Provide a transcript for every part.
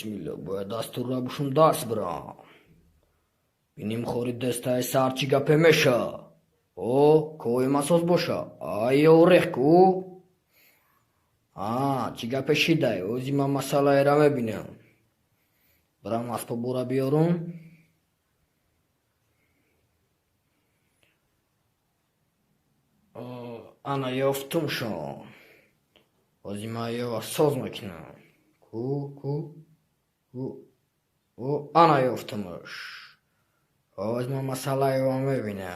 Bismillah, باید دستور را بشون دست برام. بینیم خوری دسته سرچی گپه میشه. او کوی مساز باشه. آی اوریخ کو. چی گپه شیده. اوزی من مسئله را میبینم. برام اسباب بورا بیارم. Ana yaftım şu an. O zaman yavaş söz makine. O ana yaftımmış. O zaman masalayı var mı bine?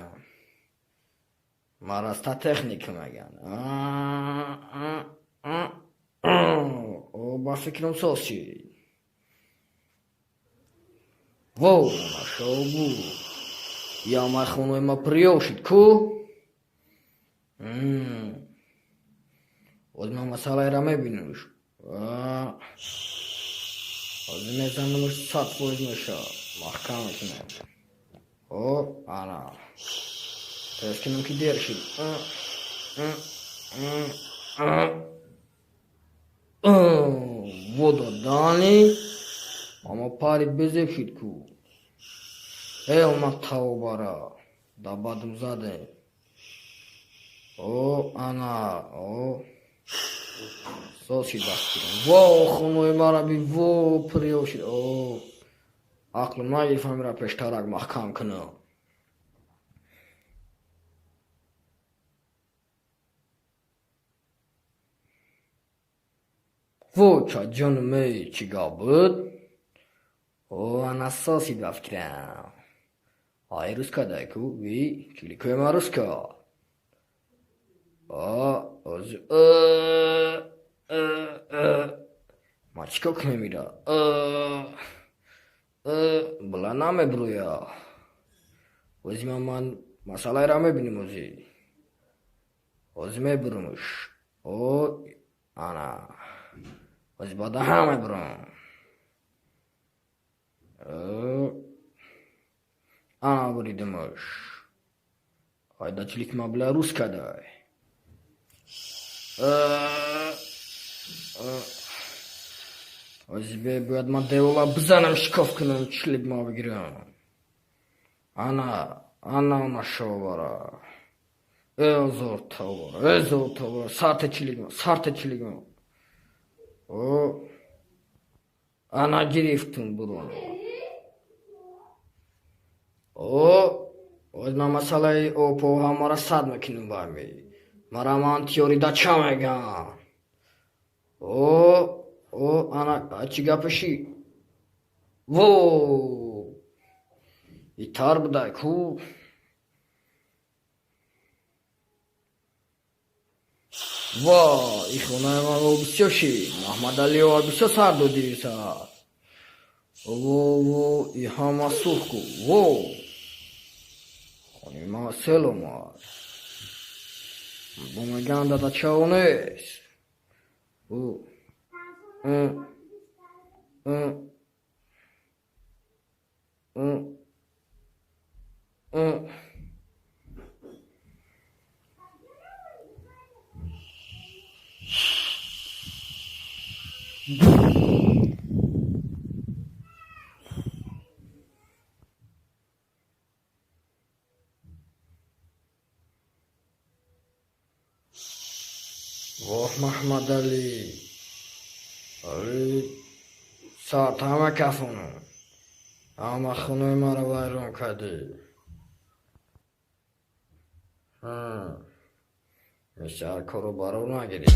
Marasta teknik megan. O fikrim sosyal. Wow, нашел bu. Я махну ему приошит ку. O zaman masalayı میبینیش. O zaman zannemiş sat koymuş ha. Mahkeme kine. O ana. Teskinim ki derşil. Voda dani. Ama pari bezevşit ku. Ey olmak tavu bara. Dabadım zaten. O ana o sosyal baskın. Wow, خونوی مرا بی wo پریوشید. O aklım نایفهم را peştarak mahkam کنه. Wo ça canımı çigabıd. O ana sosyal baskın. Ay Ruska dayku vi çilikoyma Ruska. Maçkok ne mira? Bulana mı buraya? O zaman ben masalayı rağmen benim ozi. O zaman burumuş. O ana. O zaman daha mı burum? Ana buridumuş. Haydaçilik mabla Ruska day. Озбе бояд ма девола бзанам шкаф кунам члиб ма бигирам. Ана шовара. Зор тавара. Сарте члигма. O ana giriftim burun. O zaman masalayı o poha mara sad makinin var mı? Maraman teorida çamegan. O ana açık yapışı. Wow. İtar buday ku. Vay, ihona ema obisyoshi. Mahmad Ali o obisyo sardo dirisa. Wo, ihama suhku. Wow. Ima selomar. Bumaganda da çavunes. Vah Mahmad Ali. Saat همه کفونه. اما خونه ما رو ویران کردی. میشه کارو بارو نگیری.